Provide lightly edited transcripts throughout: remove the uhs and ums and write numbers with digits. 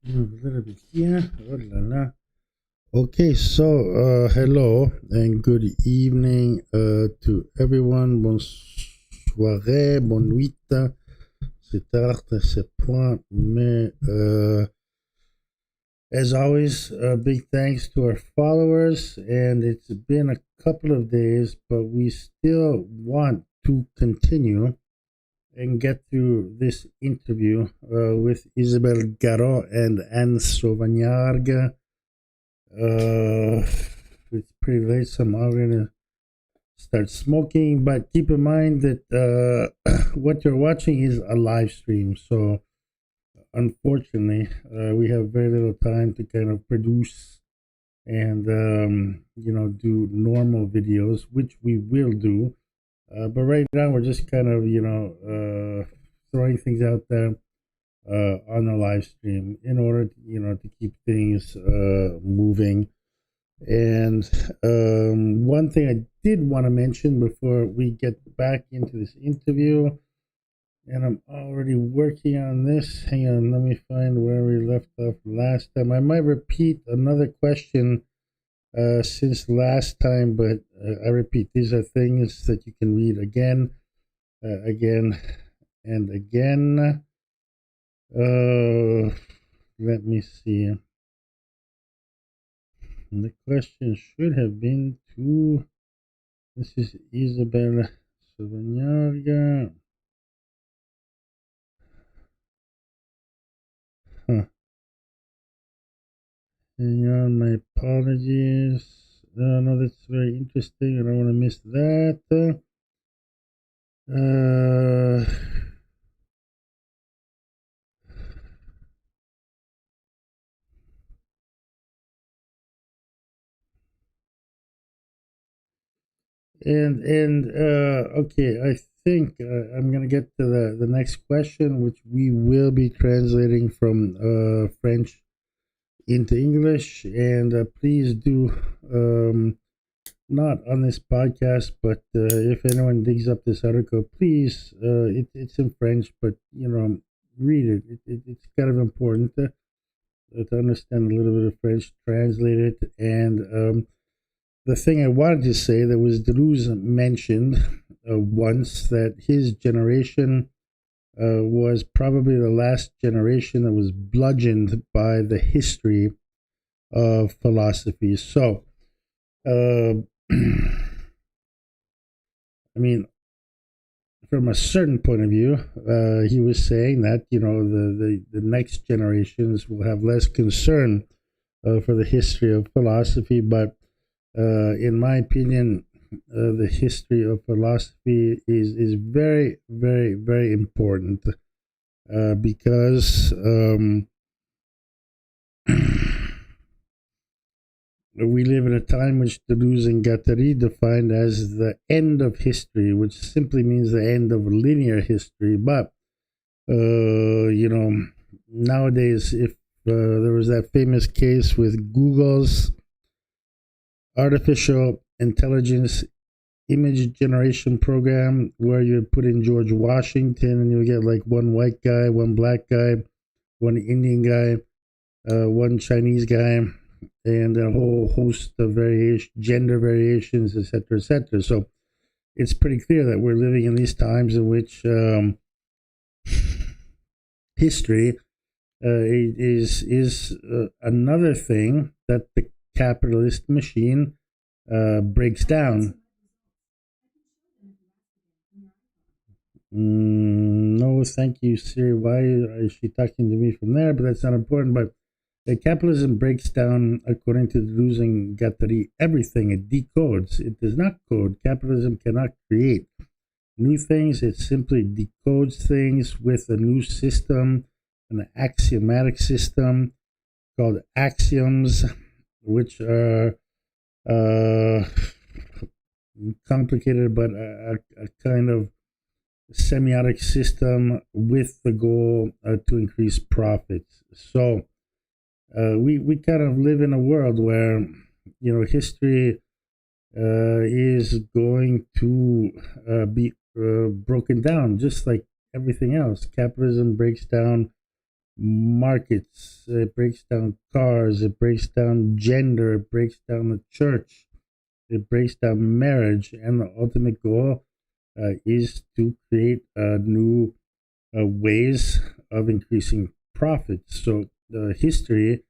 Move a little bit here. Oh la la. Okay, so hello and good evening to everyone. Bonne soirée, bonne nuit. C'est tard, c'est point. Mais as always, big thanks to our followers. And it's been a couple of days, but we still want to continue and get through this interview with Isabelle Gare and Anne Sauvagnargues. It's pretty late, so I'm going to start smoking. But keep in mind that what you're watching is a live stream. So unfortunately, we have very little time to kind of produce and, do normal videos, which we will do. But right now, we're just kind of, throwing things out there on the live stream in order, to keep things moving. And one thing I did want to mention before we get back into this interview, and I'm already working on this. Hang on, let me find where we left off last time. I might repeat another question since last time, but I repeat, these are things that you can read again, again, and again. Let me see. The question should have been to. This is Isabelle Sauvagnargues. Hang on, my apologies. No, that's very interesting. I don't want to miss that. Okay, I think I'm gonna get to the next question, which we will be translating from French into English. And please do, not on this podcast, but if anyone digs up this article, please, it's in French, but read it. It's kind of important to understand a little bit of French, translate it. And the thing I wanted to say, that was Deleuze mentioned once, that his generation was probably the last generation that was bludgeoned by the history of philosophy. So, I mean, from a certain point of view, he was saying that the next generations will have less concern for the history of philosophy, but in my opinion, the history of philosophy is very, very, very important because we live in a time which Deleuze and Guattari defined as the end of history, which simply means the end of linear history. But nowadays, if there was that famous case with Google's artificial intelligence image generation program, where you put in George Washington and you get like one white guy, one black guy, one Indian guy, one Chinese guy, and a whole host of gender variations, etc., etc. So it's pretty clear that we're living in these times in which history is another thing that the capitalist machine breaks down. No, thank you, Siri. Why is she talking to me from there? But that's not important. But capitalism breaks down, according to Deleuze and Guattari, everything. It decodes. It does not code. Capitalism cannot create new things. It simply decodes things with a new system, an axiomatic system called axioms, which are complicated, but a kind of semiotic system with the goal to increase profits. So we kind of live in a world where history is going to be broken down, just like everything else. Capitalism breaks down markets, it breaks down cars, it breaks down gender, it breaks down the church, it breaks down marriage, and the ultimate goal is to create new ways of increasing profits. So the history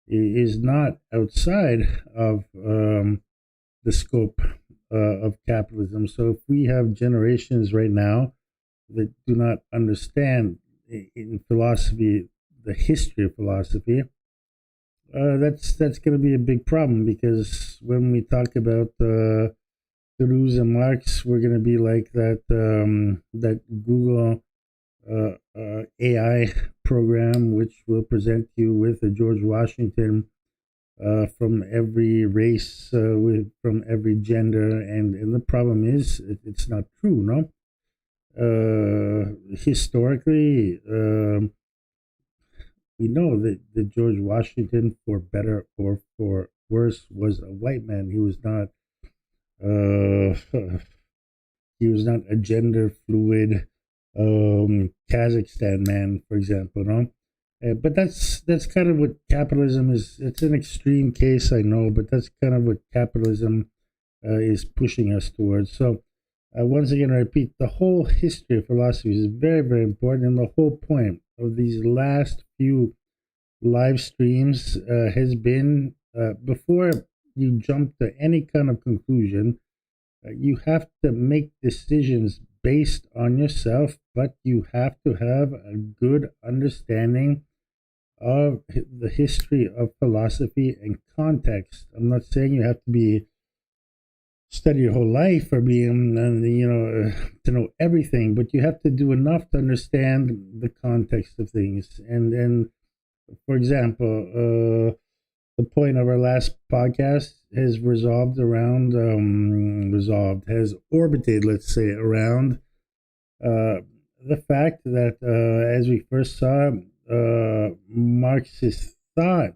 is not outside of the scope of capitalism. So if we have generations right now that do not understand in philosophy the history of philosophy, that's going to be a big problem, because when we talk about Deleuze and Marx, we're going to be like that Google AI program, which will present you with a George Washington from every race, from every gender, and the problem is it's not true, no? Historically, we know that George Washington, for better or for worse, was a white man. He was not he was not a gender fluid Kazakhstan man, for example, no? But that's kind of what capitalism is. It's an extreme case, I know, but that's kind of what capitalism is pushing us towards. So, once again, I repeat, the whole history of philosophy is very, very important, and the whole point of these last few live streams has been, before you jump to any kind of conclusion, you have to make decisions based on yourself, but you have to have a good understanding of the history of philosophy and context. I'm not saying you have to be study your whole life or be to know everything, but you have to do enough to understand the context of things. And for example, the point of our last podcast has has orbited, let's say, around the fact that, as we first saw, Marxist thought,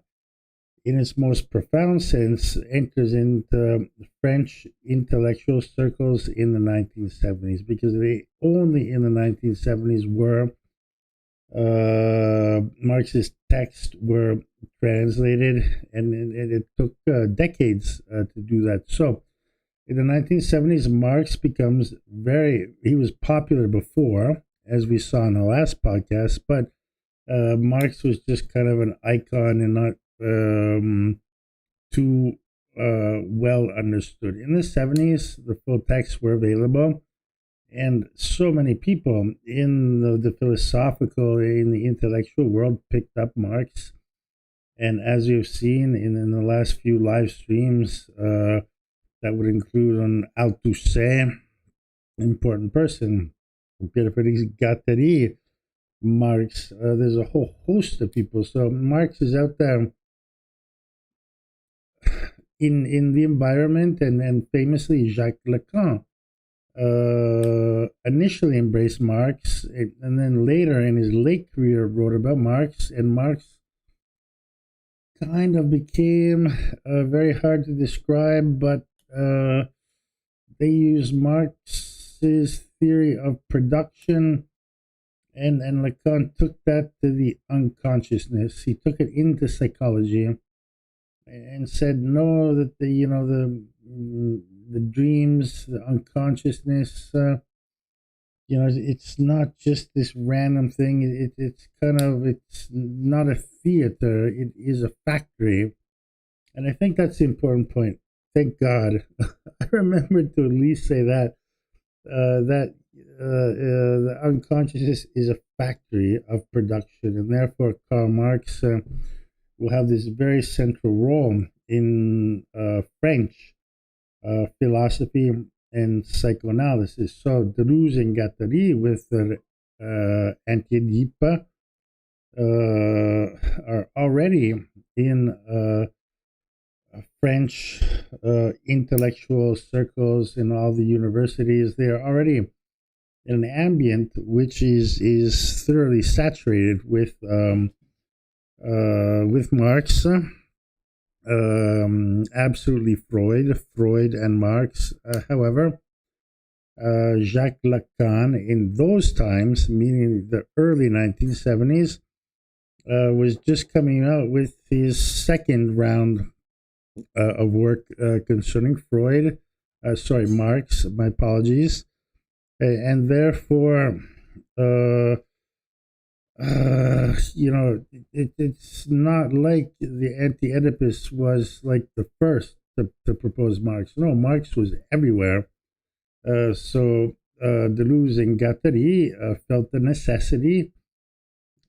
in its most profound sense, enters into French intellectual circles in the 1970s, because they only in the 1970s were Marxist texts were translated, and it took decades to do that. So in the 1970s, Marx becomes he was popular before, as we saw in the last podcast, but Marx was just kind of an icon and not too well understood. In the 70s, the full texts were available, and so many people in the philosophical, in the intellectual world picked up Marx. And as you've seen in the last few live streams, that would include on Althusser, important person, Guattari, Marx. There's a whole host of people. So Marx is out there in the environment, and famously Jacques Lacan initially embraced Marx, and then later in his late career wrote about Marx, and Marx kind of became very hard to describe, but they use Marx's theory of production, and Lacan took that to the unconsciousness. He took it into psychology and said, no, that the dreams, the unconsciousness, it's not just this random thing. It's not a theater. It is a factory. And I think that's the important point. Thank God. I remember to at least say that, the unconsciousness is a factory of production. And therefore, Karl Marx will have this very central role in French philosophy and psychoanalysis. So Deleuze and Guattari with their Antidipa are already in French intellectual circles in all the universities. They are already in an ambient which is thoroughly saturated with Marx. Absolutely Freud and Marx. However, Jacques Lacan in those times, meaning the early 1970s, was just coming out with his second round of work concerning Freud. Sorry, Marx. My apologies. And therefore, it's not like the Anti-Oedipus was like the first to propose Marx. No, Marx was everywhere. So Deleuze and Guattari felt the necessity,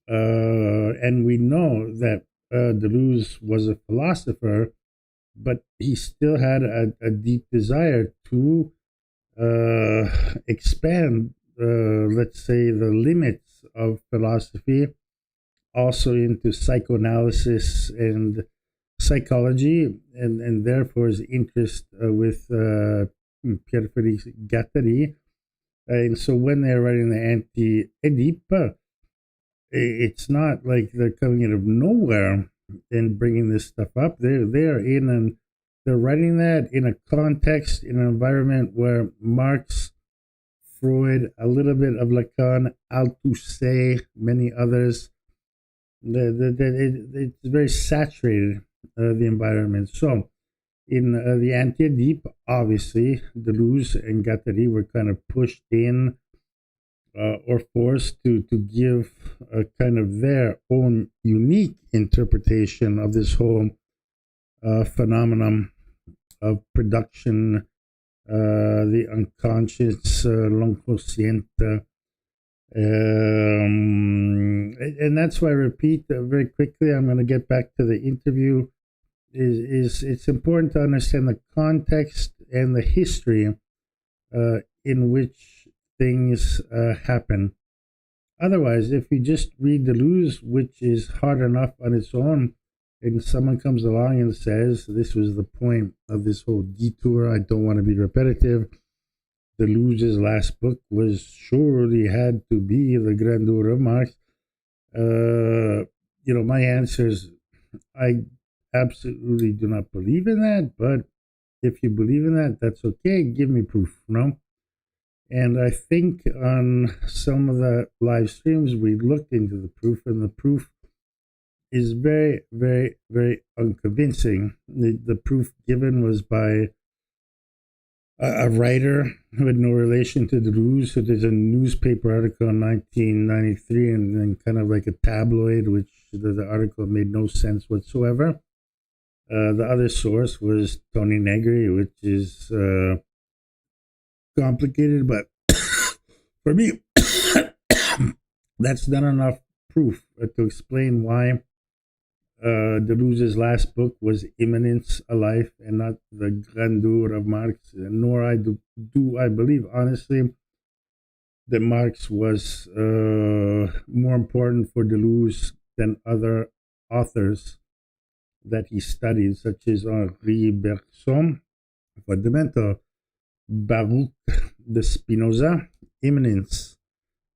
and we know that Deleuze was a philosopher, but he still had a deep desire to expand, let's say, the limits of philosophy also into psychoanalysis and psychology, and therefore his interest with Pierre-Félix Guattari. And so when they're writing the Anti-Oedipe, it's not like they're coming out of nowhere and bringing this stuff up. They're writing that in a context, in an environment where Marx, Freud, a little bit of Lacan, Althusser, many others, it's very saturated, the environment. So in the Anti-Oedipe, obviously, Deleuze and Guattari were kind of pushed in or forced to give a kind of their own unique interpretation of this whole phenomenon of production, the unconscious, l'inconsciente. And that's why I repeat very quickly, I'm going to get back to the interview, is it's important to understand the context and the history in which things happen. Otherwise, if you just read Deleuze, which is hard enough on its own, and someone comes along and says, this was the point of this whole detour, I don't want to be repetitive, Deleuze's last book was surely had to be The Grandeur of Marx. My answer is, I absolutely do not believe in that, but if you believe in that, that's okay. Give me proof, no? And I think on some of the live streams, we looked into the proof, and the proof is very, very, very unconvincing. The proof given was by a writer who had no relation to Deleuze, who did a newspaper article in 1993, and then kind of like a tabloid, which the article made no sense whatsoever. The other source was Tony Negri, which is complicated, but for me, that's not enough proof to explain why Deleuze's last book was Immanence, a Life, and not The Grandeur of Marx, nor do I believe, honestly, that Marx was more important for Deleuze than other authors that he studied, such as Henri Bergson, Fundamental, Baruch de Spinoza, Immanence,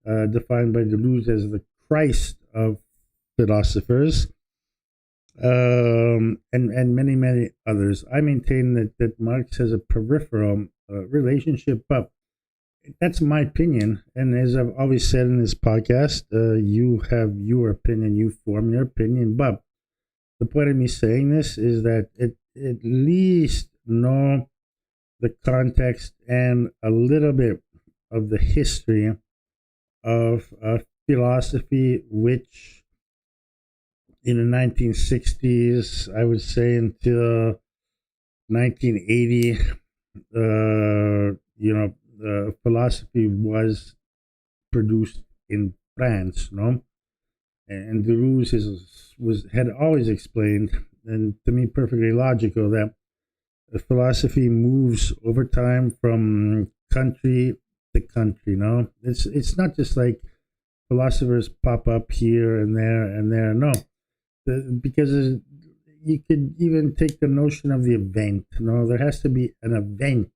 defined by Deleuze as the Christ of philosophers, and many, many others. I maintain that Marx has a peripheral relationship, but that's my opinion. And as I've always said in this podcast, you have your opinion, you form your opinion. But the point of me saying this is that at least know the context and a little bit of the history of philosophy, which in the 1960s, I would say until 1980, philosophy was produced in France, no? And Deleuze had always explained, and to me perfectly logical, that philosophy moves over time from country to country. No, it's not just like philosophers pop up here and there and there. No, because you could even take the notion of the event. No, there has to be an event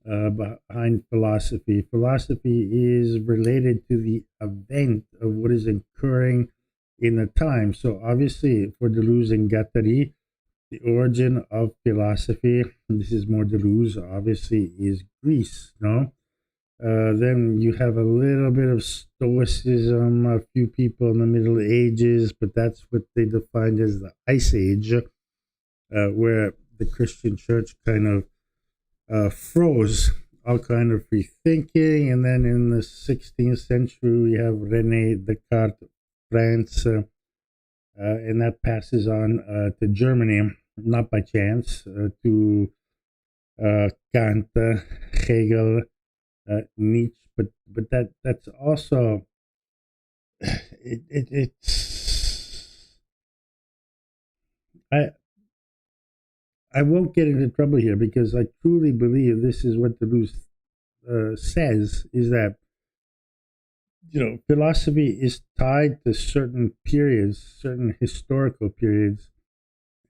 behind philosophy. Philosophy is related to the event of what is occurring in the time. So obviously, for Deleuze and Guattari, the origin of philosophy, and this is more Deleuze, obviously, is Greece, no? Then you have a little bit of Stoicism, a few people in the Middle Ages, but that's what they defined as the Ice Age, where the Christian church kind of froze all kind of free thinking. And then in the 16th century, we have René Descartes, France, and that passes on to Germany, not by chance, to Kant, Hegel, Nietzsche, but that's also it's I won't get into trouble here because I truly believe this is what Deleuze says, is that philosophy is tied to certain periods, certain historical periods,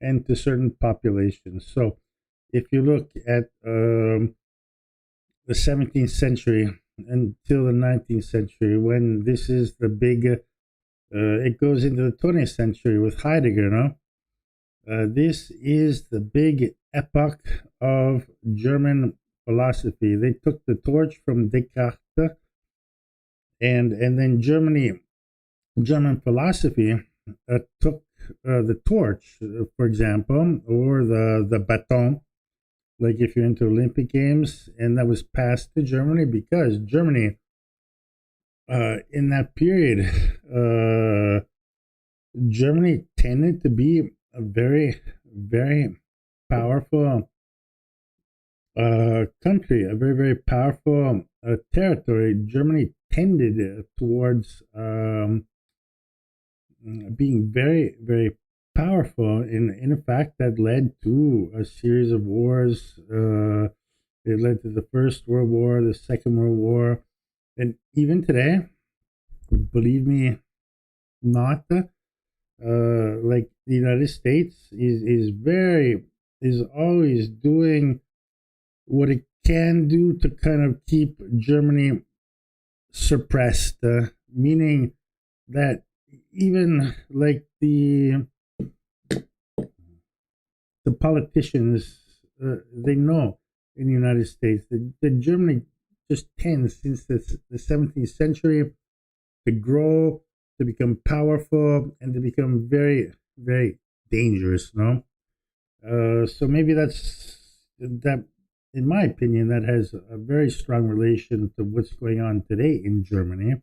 and to certain populations. So if you look at the 17th century until the 19th century, when this is the big, it goes into the 20th century with Heidegger, no? This is the big epoch of German philosophy. They took the torch from Descartes, and then German philosophy took the torch, for example, or the baton, like if you're into Olympic Games, and that was passed to Germany because Germany, in that period, Germany tended to be a very, very powerful country, a very, very powerful territory. Germany tended towards being very, very powerful. In fact, that led to a series of wars. It led to the First World War, the Second World War, and even today, believe me, not like the United States is always doing what it can do to kind of keep Germany suppressed, meaning that even like the politicians, they know in the United States that Germany just tends since the 17th century to grow, to become powerful, and to become very, very dangerous. No, so maybe that. In my opinion, that has a very strong relation to what's going on today in Germany,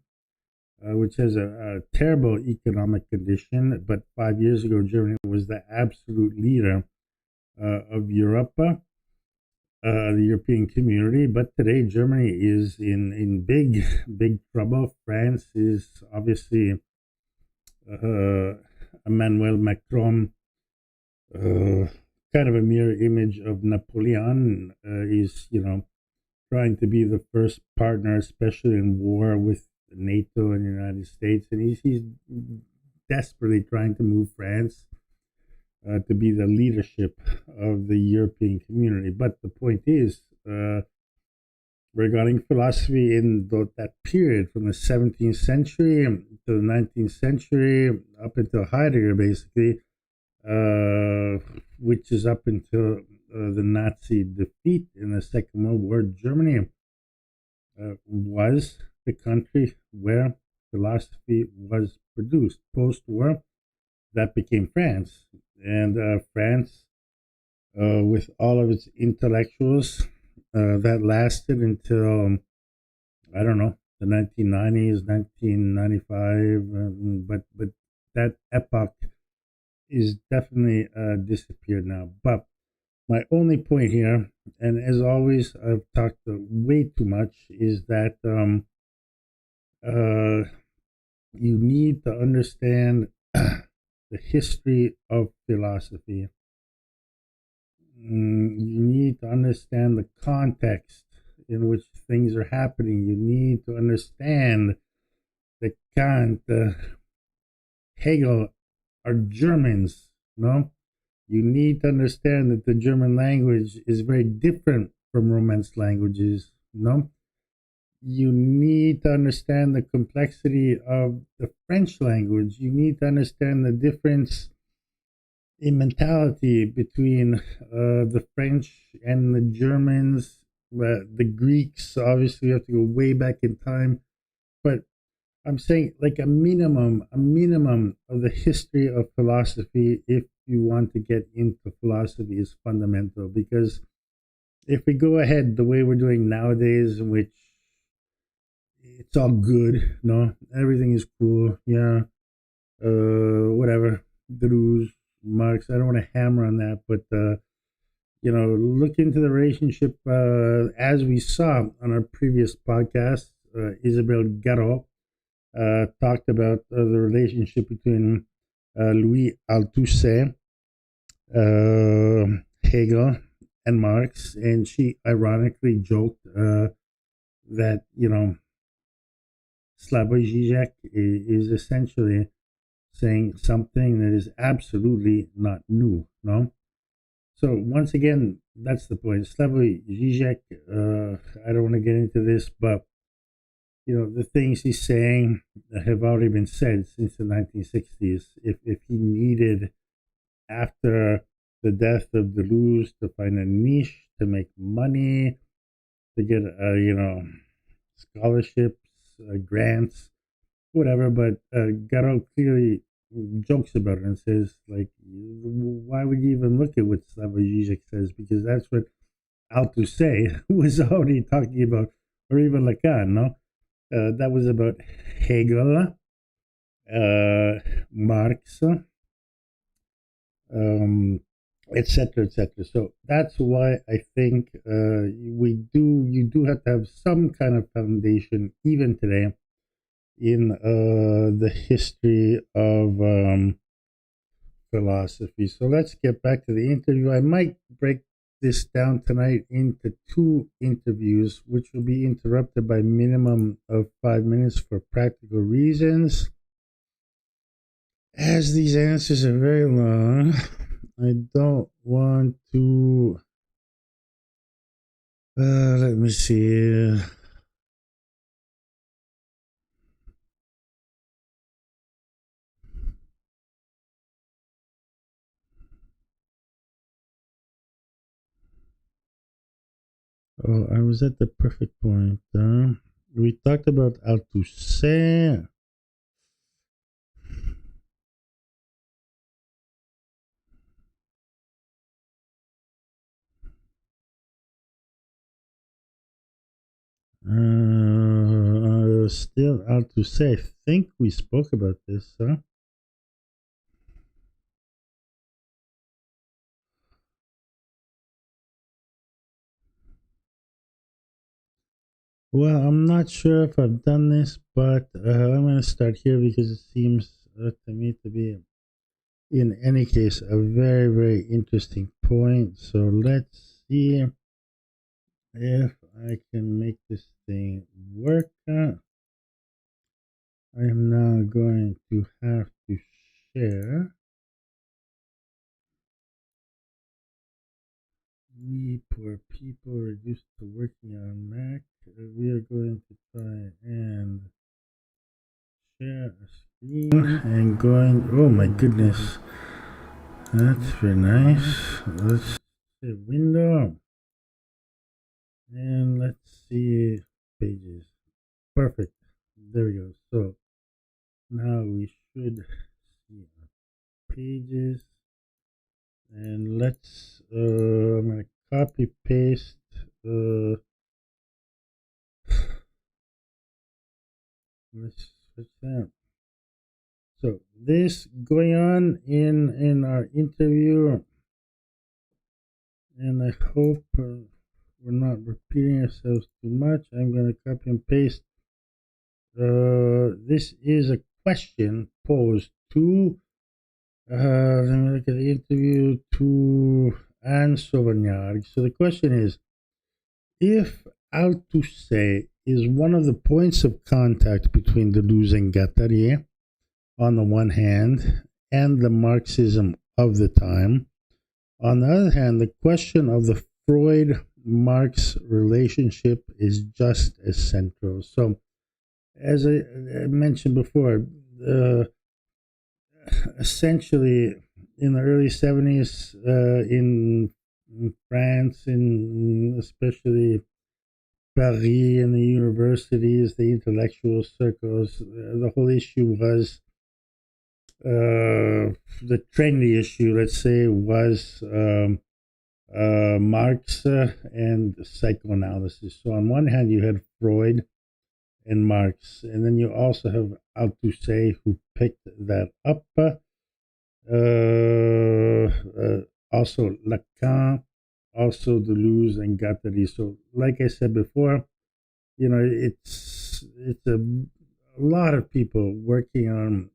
which has a terrible economic condition. But 5 years ago, Germany was the absolute leader of Europe, the European community. But today, Germany is in big, big trouble. France is obviously Emmanuel Macron, kind of a mirror image of Napoleon. Is trying to be the first partner, especially in war with NATO and the United States, and he's desperately trying to move France to be the leadership of the European community. But the point is, regarding philosophy in that period from the 17th century to the 19th century, up until Heidegger, basically, which is up until the Nazi defeat in the Second World War, Germany was the country where philosophy was produced. Post-war, that became France. And France, with all of its intellectuals, that lasted until, I don't know, the 1990s, 1995. But that epoch is definitely disappeared now. But my only point here, and as always, I've talked way too much, is that you need to understand the history of philosophy. You need to understand the context in which things are happening. You need to understand that Kant, Hegel are Germans, no? You need to understand that the German language is very different from Romance languages, no? You need to understand the complexity of the French language. You need to understand the difference in mentality between the French and the Germans The Greeks, obviously, you have to go way back in time. But I'm saying like a minimum of the history of philosophy, if you want to get into philosophy, is fundamental. Because if we go ahead the way we're doing nowadays, in which it's all good, no, everything is cool, yeah, whatever, Deleuze, Marx. I don't want to hammer on that, but look into the relationship as we saw on our previous podcast. Isabelle Gare talked about the relationship between Louis Althusser, Hegel, and Marx, and she ironically joked that Slavoj Žižek is essentially saying something that is absolutely not new. No, so once again, that's the point. Slavoj Žižek. I don't want to get into this, but the things he's saying have already been said since the 1960s. If he needed, after the death of Deleuze, to find a niche to make money, to get scholarships, grants, whatever. But Garo clearly jokes about it and says, like, why would you even look at what Slavoj Žižek says? Because that's what Althusser was already talking about, or even Lacan, no? That was about Hegel, Marx, etc., etc. So that's why I think you do have to have some kind of foundation even today in the history of philosophy. So let's get back to the interview. I might break this down tonight into 2 interviews, which will be interrupted by minimum of 5 minutes for practical reasons. As these answers are very long, I don't want to. Let me see. Oh, I was at the perfect point. We talked about Althusser. Still Althusser. I think we spoke about this, huh? Well, I'm not sure if I've done this, but I'm going to start here because it seems to me to be, in any case, a very, very interesting point. So let's see if I can make this thing work. I am now going to have to share. We poor people reduced to working on Mac. We are going to try and share a screen and going. Oh my goodness, that's very nice. Let's see window and let's see pages. Perfect. There we go. So now we should see pages, and let's. I'm gonna copy paste. Let's switch that. So this going on in our interview, and I hope we're not repeating ourselves too much. I'm going to copy and paste. This is a question posed to. Let me look at the interview to Anne Sauvagnargues. So the question is, if Althusser is one of the points of contact between Deleuze and Guattari, on the one hand, and the Marxism of the time. On the other hand, the question of the Freud-Marx relationship is just as central. So, as I mentioned before, essentially in the early 70s in France, in especially Paris and the universities, the intellectual circles. The whole issue was the trendy issue, let's say, was Marx and psychoanalysis. So on one hand, you had Freud and Marx, and then you also have Althusser, who picked that up. Also Lacan, also Deleuze and Guattari. So, like I said before, it's a lot of people working on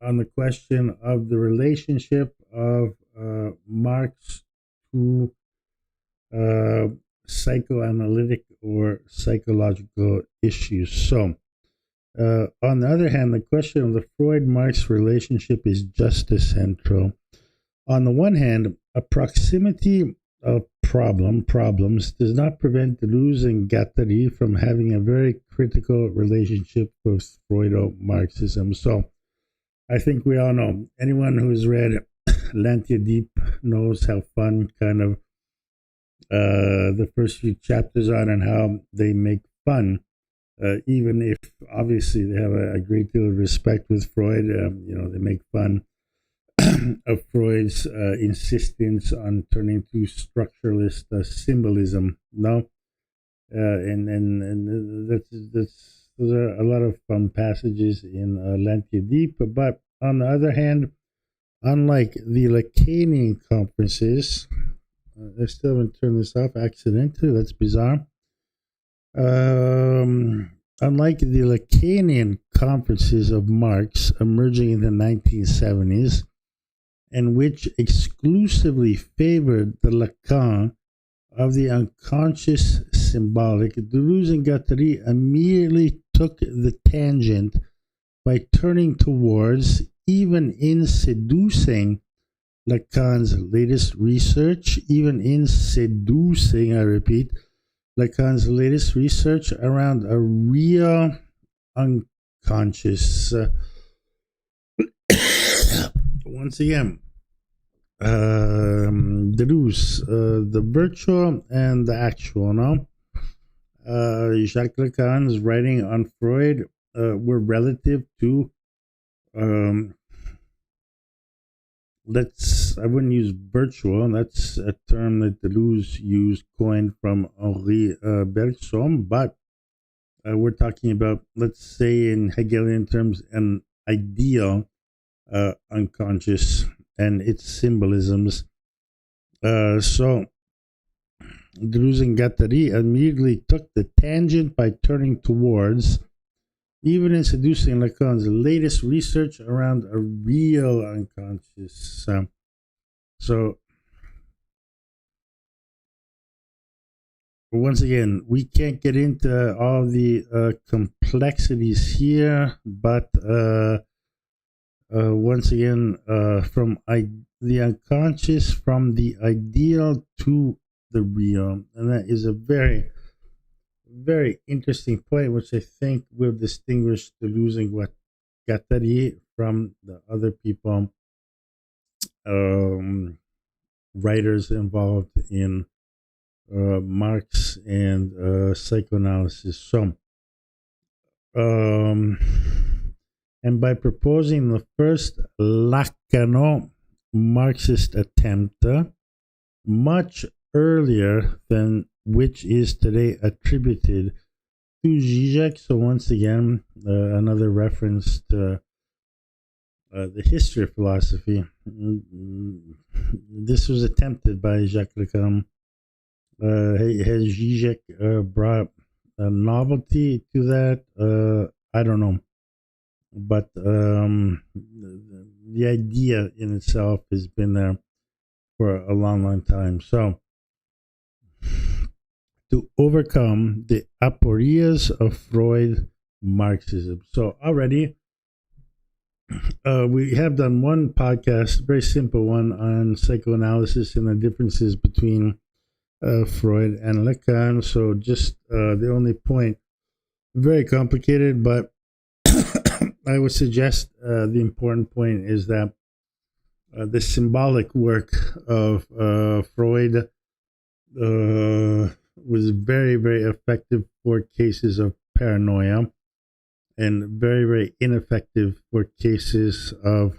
on the question of the relationship of Marx to psychoanalytic or psychological issues. So, on the other hand, the question of the Freud-Marx relationship is just as central. On the one hand, a proximity of problems does not prevent Deleuze and Guattari from having a very critical relationship with Freudo-Marxism. So, I think we all know, anyone who's read L'Antidipe knows how fun kind of the first few chapters are and how they make fun. Even if obviously they have a great deal of respect with Freud, they make fun of Freud's insistence on turning to structuralist symbolism. No, and those are a lot of fun passages in L'Antidipe. But on the other hand, unlike the Lacanian conferences, I still haven't turned this off accidentally. That's bizarre. Unlike the Lacanian conferences of Marx emerging in the 1970s, and which exclusively favored the Lacan of the unconscious symbolic, Deleuze and Guattari immediately took the tangent by turning towards, even in seducing, Lacan's latest research, I repeat, Lacan's latest research around a real unconscious. Once again, Deleuze, the virtual and the actual. No, Jacques Lacan's writing on Freud were relative to. I wouldn't use virtual. That's a term that Deleuze used, coined from Henri Bergson. But we're talking about, let's say in Hegelian terms, an ideal unconscious and its symbolisms. So Deleuze and Guattari immediately took the tangent by turning towards, even in seducing, Lacan's latest research around a real unconscious. So, once again, we can't get into all the complexities here, but once again, from the unconscious, from the ideal to the real. And that is a very, very interesting point, which I think will distinguish Deleuze and Guattari from the other people, writers involved in Marx and psychoanalysis. So, and by proposing the first Lacano-Marxist attempt, much earlier than which is today attributed to Zizek. So once again, another reference to the history of philosophy. This was attempted by Jacques Lacan. Has Zizek brought a novelty to that? I don't know. But the idea in itself has been there for a long, long time. So, to overcome the aporias of Freud Marxism. So already we have done one podcast, very simple one, on psychoanalysis and the differences between Freud and Lacan. So just the only point, very complicated, but I would suggest the important point is that the symbolic work of Freud was very, very effective for cases of paranoia, and very, very ineffective for cases of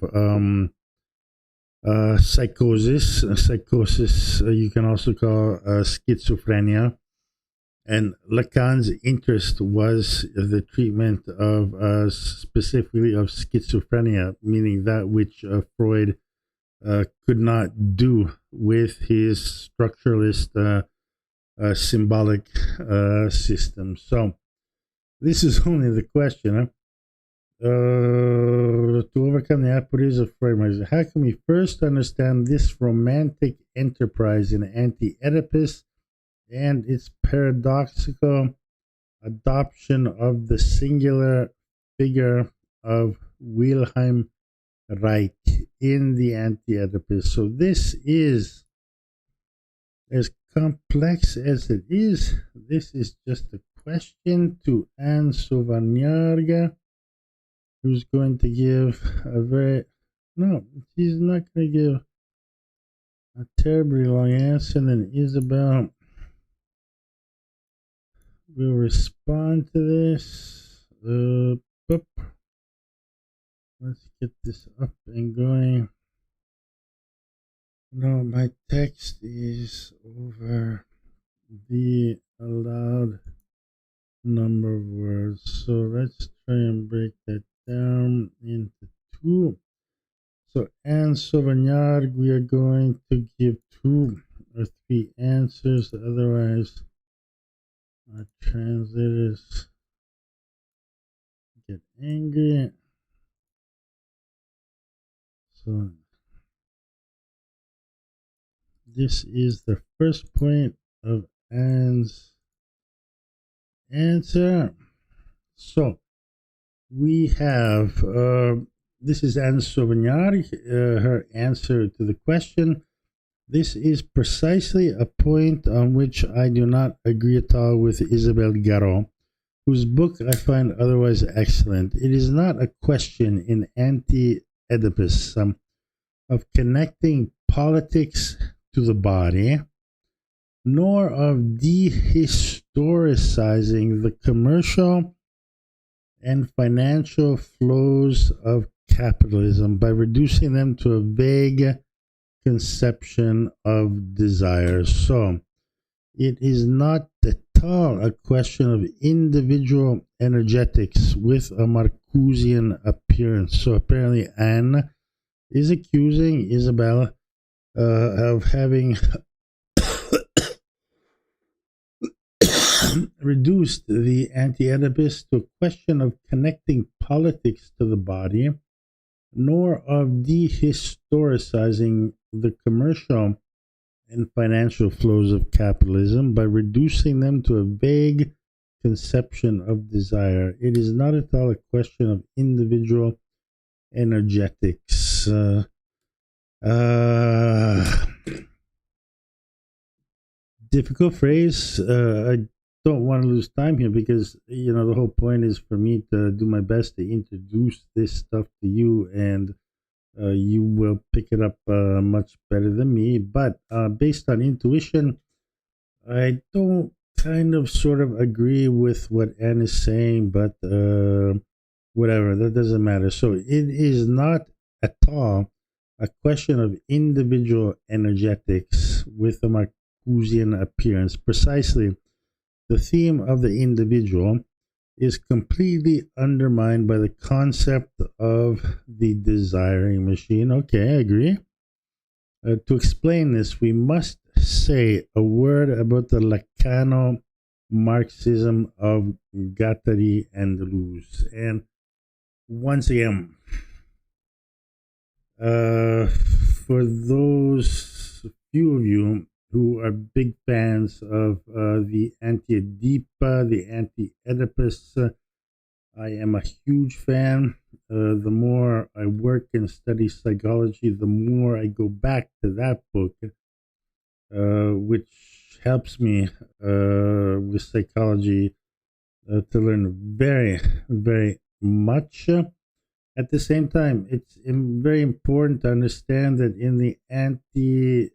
psychosis. Psychosis, you can also call schizophrenia. And Lacan's interest was the treatment of specifically of schizophrenia, meaning that which Freud could not do with his structuralist symbolic system. So this is only the question. To overcome the apories of Freud, how can we first understand this romantic enterprise in Anti-Oedipus and its paradoxical adoption of the singular figure of Wilhelm Reich in the Anti-Oedipus? So this is as complex as it is. This is just a question to Anne Sauvagnargues, who's going to give a very, no, she's not going to give a terribly long answer. And then Isabelle will respond to this. Let's get this up and going. No, my text is over the allowed number of words. So let's try and break that down into two. So Anne Sauvagnargues, we are going to give 2 or 3 answers. Otherwise, our translators get angry. So this is the first point of Anne's answer. So we have, this is Anne Sauvagnargues, her answer to the question. This is precisely a point on which I do not agree at all with Isabelle Gare, whose book I find otherwise excellent. It is not a question in Anti-Oedipus of connecting politics to the body, nor of dehistoricizing the commercial and financial flows of capitalism by reducing them to a vague conception of desire. So it is not at all a question of individual energetics with a Marcusian appearance. So apparently Anne is accusing Isabelle of having reduced the Anti-Oedipus to a question of connecting politics to the body, nor of dehistoricizing the commercial and financial flows of capitalism by reducing them to a vague conception of desire. It is not at all a question of individual energetics. Difficult phrase. I don't want to lose time here because, the whole point is for me to do my best to introduce this stuff to you, and you will pick it up much better than me. But based on intuition, I don't sort of agree with what Anne is saying, but whatever, that doesn't matter. So it is not at all a question of individual energetics with a Marcusian appearance. Precisely, the theme of the individual is completely undermined by the concept of the desiring machine. Okay, I agree. To explain this, we must say a word about the Lacano-Marxism of Guattari and Deleuze. And once again, for those few of you who are big fans of the Anti-Oedipa, the Anti-Oedipus, I am a huge fan. The more I work and study psychology, the more I go back to that book, which helps me with psychology to learn very, very much. At the same time, it's very important to understand that in the Anti-Oedipa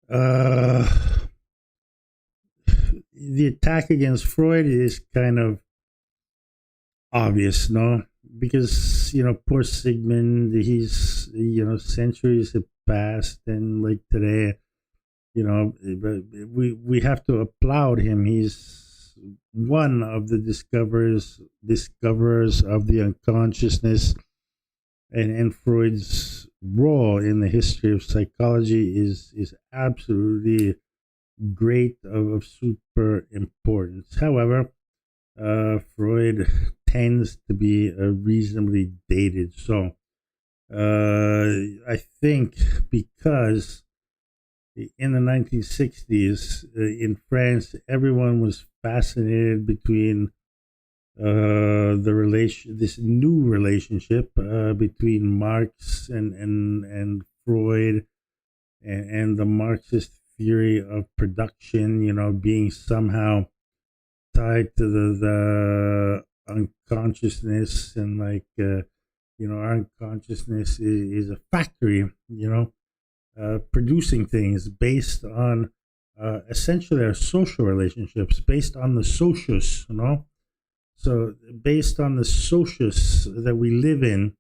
Uh, the attack against Freud is kind of obvious, no? Because, poor Sigmund, he's, centuries have passed, and like today, we have to applaud him. He's one of the discoverers of the unconsciousness, and Freud's role in the history of psychology is absolutely great, of super importance. However, Freud tends to be reasonably dated. So I think because in the 1960s in France, everyone was fascinated between this new relationship between Marx and Freud, and the Marxist theory of production, being somehow tied to the unconsciousness, and like our unconsciousness is a factory, producing things based on essentially our social relationships, based on the socius, so based on the socius that we live in,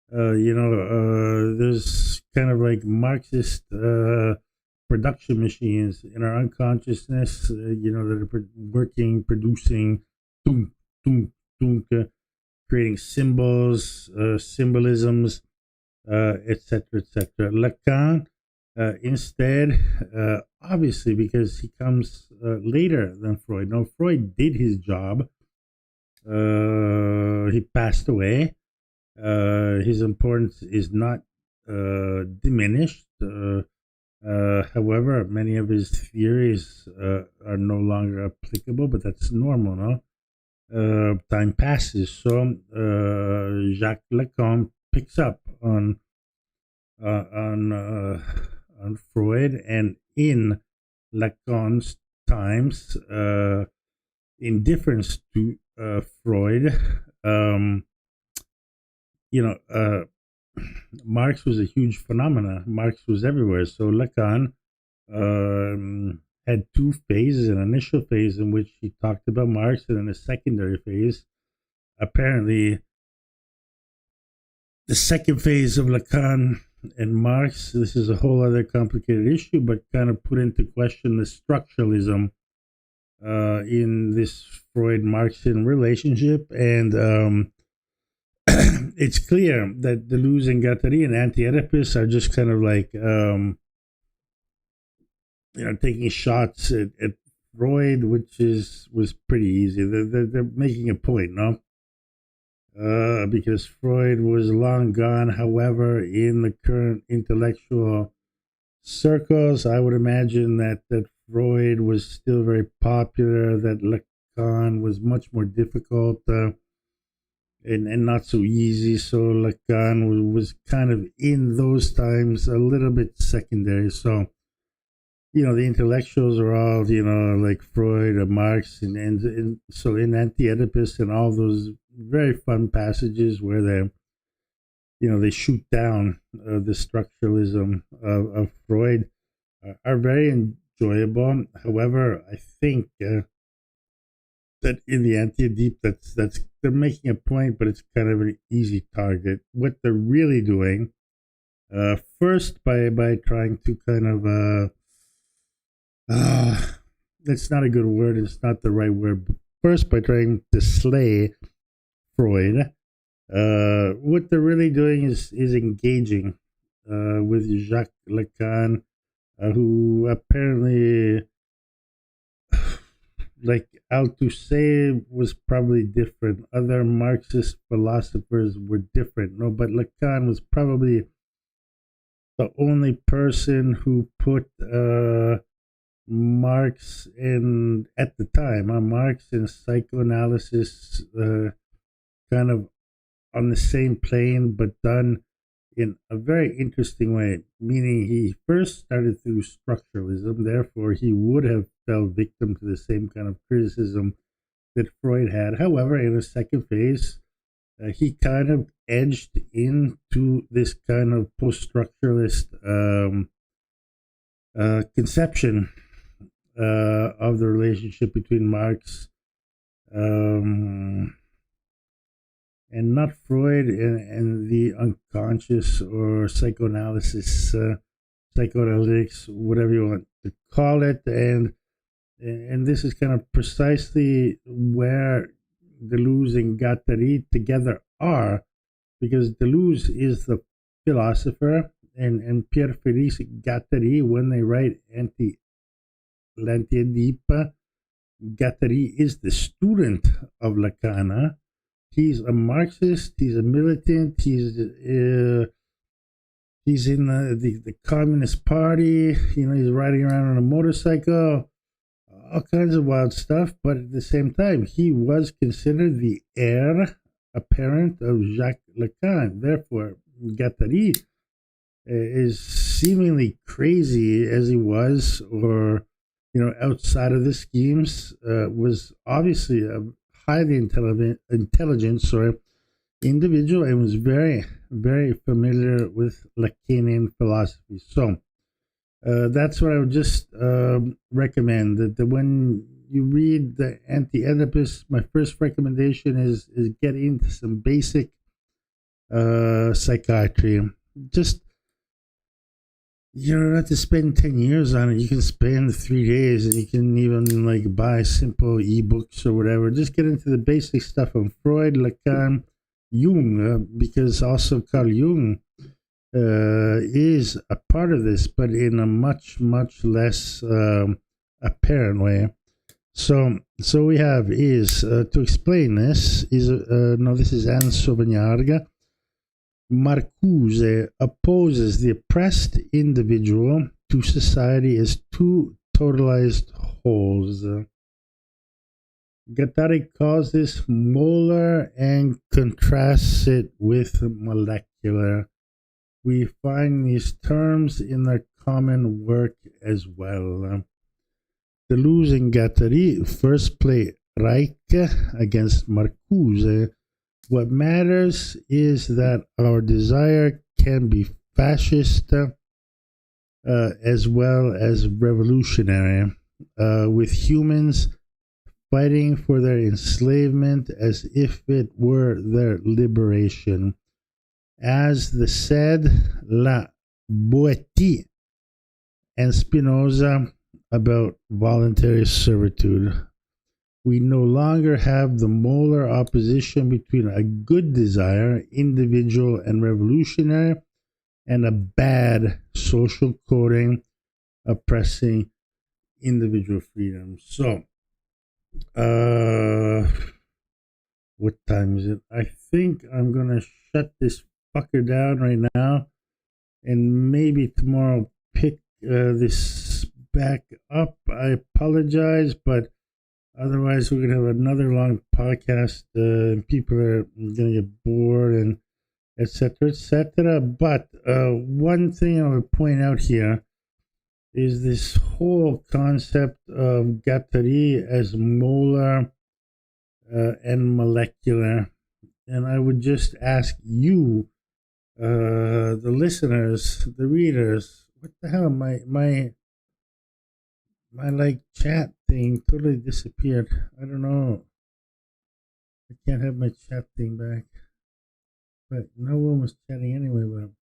there's kind of like Marxist production machines in our unconsciousness, that are working, producing, tunk, tunk, tunk, creating symbols, symbolisms, etc., etc. Lacan, instead, obviously, because he comes later than Freud. No, Freud did his job. He passed away. His importance is not diminished. However, many of his theories are no longer applicable, but that's normal, no? Time passes, so Jacques Lacan picks up uh, on uh, on Freud, and in Lacan's times, in difference to Freud, um, you know, Marx was a huge phenomena. Marx was everywhere. So Lacan had two phases: an initial phase in which he talked about Marx, and then a secondary phase. Apparently, the second phase of Lacan and Marx, this is a whole other complicated issue, but kind of put into question the structuralism in this Freud-Marxian relationship. And it's clear that Deleuze and Guattari and Anti-Oedipus are just kind of like, taking shots at Freud, which was pretty easy. They're making a point, no? Because Freud was long gone. However, in the current intellectual circles, I would imagine that Freud was still very popular, that Lacan was much more difficult, and not so easy. So Lacan was kind of in those times a little bit secondary. So, the intellectuals are all, like Freud or Marx, and so in Anti-Oedipus and all those very fun passages where they shoot down the structuralism of Freud, are very enjoyable. However, I think that in the Anti-Oedip, that's they're making a point, but it's kind of an easy target. What they're really doing, first by trying to kind of it's not a good word. It's not the right word. But first, by trying to slay Freud, what they're really doing is engaging with Jacques Lacan, who apparently, like Althusser, was probably different. Other Marxist philosophers were different. No, but Lacan was probably the only person who put Marx at the time, Marx and psychoanalysis kind of on the same plane, but done in a very interesting way. Meaning, he first started through structuralism, therefore, he would have fell victim to the same kind of criticism that Freud had. However, in a second phase, he kind of edged into this kind of post structuralist conception of the relationship between Marx and not Freud and the unconscious or psychoanalysis, psychoanalytics, whatever you want to call it, and this is kind of precisely where Deleuze and Guattari together are, because Deleuze is the philosopher, and Pierre Félix Guattari, when they write L'Anti-Oedipe, Guattari is the student of Lacan. He's a Marxist, he's a militant, he's in the Communist Party, he's riding around on a motorcycle, all kinds of wild stuff, but at the same time, he was considered the heir apparent of Jacques Lacan. Therefore, Guattari is seemingly crazy as he was, or outside of the schemes, was obviously a highly intelligent individual, and was very, very familiar with Lacanian philosophy. So that's what I would just recommend, that when you read the Anti-Oedipus, my first recommendation is get into some basic psychiatry. Just, you don't have to spend 10 years on it. You can spend 3 days, and you can even buy simple ebooks or whatever. Just get into the basic stuff on Freud, Lacan, Jung, because also Carl Jung is a part of this, but in a much, much less apparent way. So we have is, to explain this, this is Anne Sauvagnargues. Marcuse opposes the oppressed individual to society as two totalized wholes. Guattari calls this molar and contrasts it with molecular. We find these terms in their common work as well. Deleuze and Guattari first play Reich against Marcuse. What matters is that our desire can be fascist as well as revolutionary, with humans fighting for their enslavement as if it were their liberation. As the said La Boétie and Spinoza about voluntary servitude. We no longer have the molar opposition between a good desire, individual and revolutionary, and a bad social coding, oppressing individual freedom. So, what time is it? I think I'm going to shut this fucker down right now, and maybe tomorrow pick this back up. I apologize, but otherwise, we're going to have another long podcast, and people are going to get bored, and etc., etc. But one thing I would point out here is this whole concept of Guattari as molar and molecular. And I would just ask you, the listeners, the readers, what the hell, my chat thing totally disappeared. I don't know. I can't have my chat thing back. But no one was chatting anyway with him.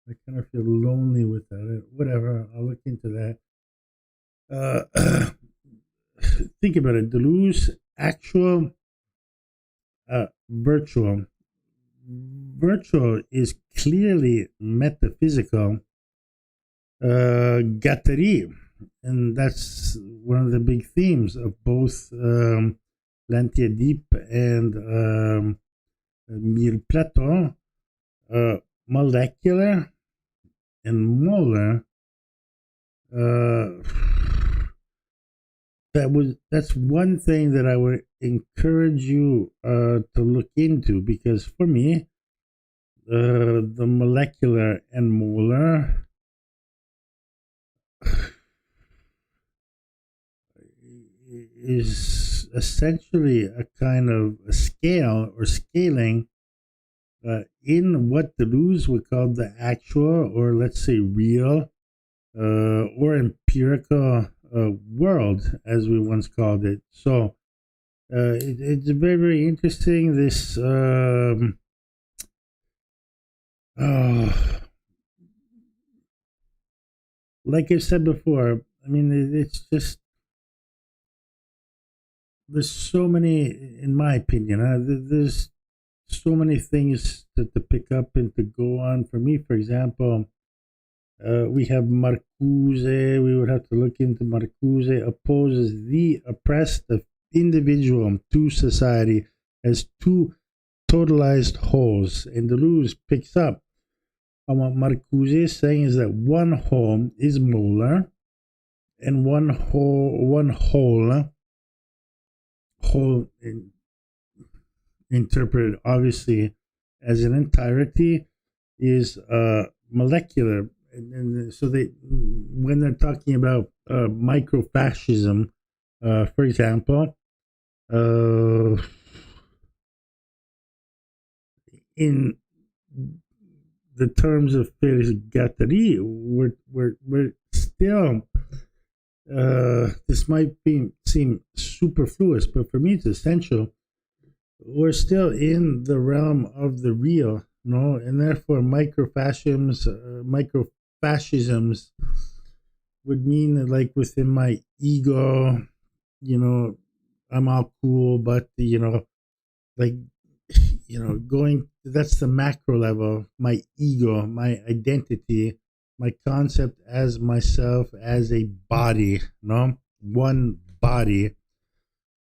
I kind of feel lonely without it. Whatever, I'll look into that. Think about it. Deleuze, actual, virtual. Virtual is clearly metaphysical. Guattari, and that's one of the big themes of both L'Anti-Oedipe and Mille Platon, molecular and molar. That's one thing that I would encourage you to look into, because for me, the molecular and molar is essentially a kind of a scale or scaling in what Deleuze would call the actual, or let's say real, or empirical world, as we once called it. So it's very, very interesting. This, uh, like I said before, I mean, it's just there's so many, in my opinion, there's so many things to pick up and to go on. For me, for example, we have Marcuse. We would have to look into Marcuse opposes the oppressed individual to society as two totalized wholes. And Deleuze picks up on what Marcuse is saying is that one whole is molar and whole interpreted obviously as an entirety is molecular, and so they when they're talking about microfascism, for example, uh, in the terms of Felix Guattari, we're still this might seem superfluous, but for me it's essential. We're still in the realm of the real, no, and therefore microfascisms would mean that, like within my ego, I'm all cool, but like, going. That's the macro level. My ego, my identity, my concept as myself as a body, no, one body.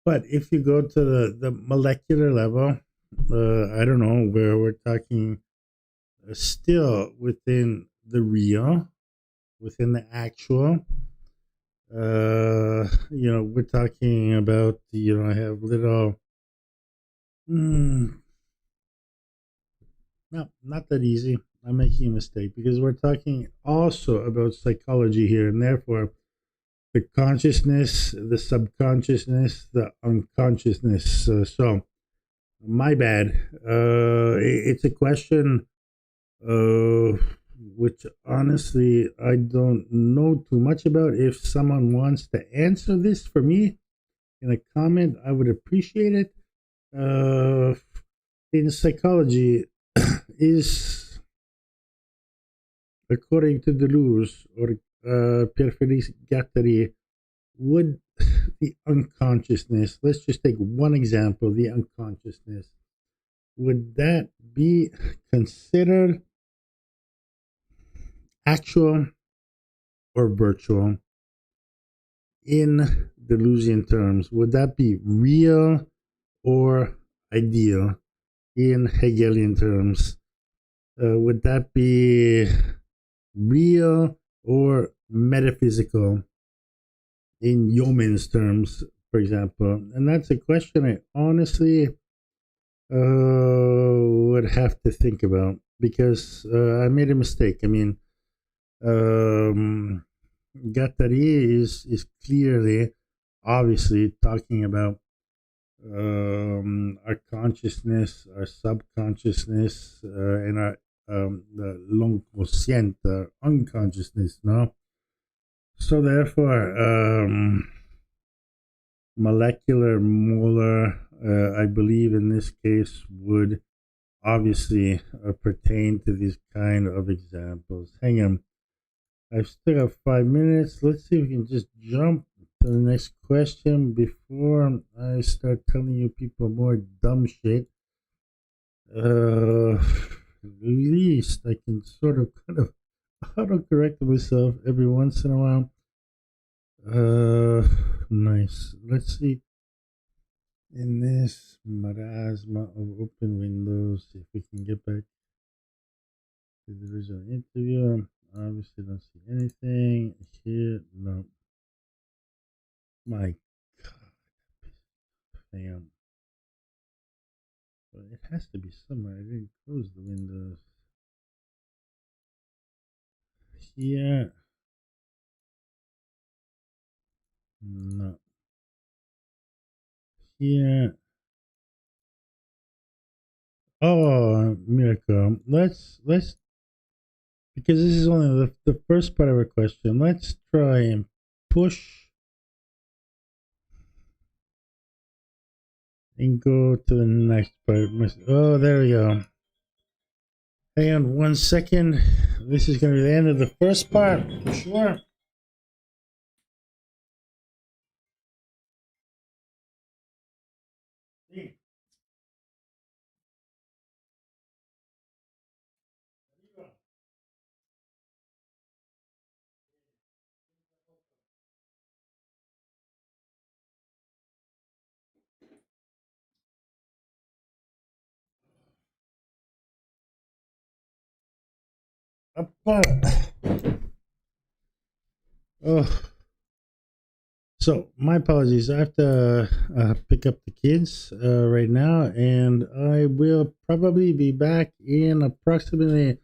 But if you go to the molecular level, I don't know, where we're talking still within the real, within the actual. We're talking about, I have little, no, not that easy. I'm making a mistake because we're talking also about psychology here, and therefore the consciousness, the subconsciousness, the unconsciousness. So, my bad. It's a question which honestly I don't know too much about. If someone wants to answer this for me in a comment, I would appreciate it. In psychology, is, according to Deleuze or Pierre Félix Guattari, would the unconsciousness, let's just take one example, the unconsciousness, would that be considered actual or virtual in Deleuzian terms? Would that be real or ideal in Hegelian terms? Would that be real or metaphysical in Yeoman's terms, for example? And that's a question I honestly would have to think about, because I made a mistake. I mean, Guattari is clearly, obviously, talking about our consciousness, our subconsciousness, and our the l'inconscient, unconsciousness. No, so therefore, molecular, molar, I believe in this case would obviously pertain to these kind of examples. Hang on. I've still got 5 minutes. Let's see if we can just jump to the next question before I start telling you people more dumb shit. At least I can sort of kind of auto-correct myself every once in a while. Nice. Let's see. In this marasma of open windows, if we can get back to the original interview. Obviously, don't see anything here. No. My God, damn. But it has to be somewhere. I didn't close the windows. Here. No. Here. Oh, miracle. Let's because this is only the first part of our question. Let's try and push and go to the next part. Oh, there we go. Hang on 1 second. This is going to be the end of the first part, for sure. Oh, so my apologies. I have to pick up the kids right now, and I will probably be back in approximately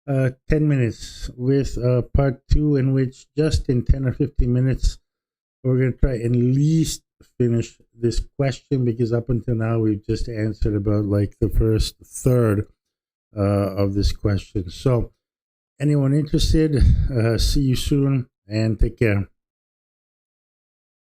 10 minutes with part two, in which just in 10 or 15 minutes, we're going to try at least finish this question, because up until now, we've just answered about like the first third of this question. So, anyone interested, see you soon and take care.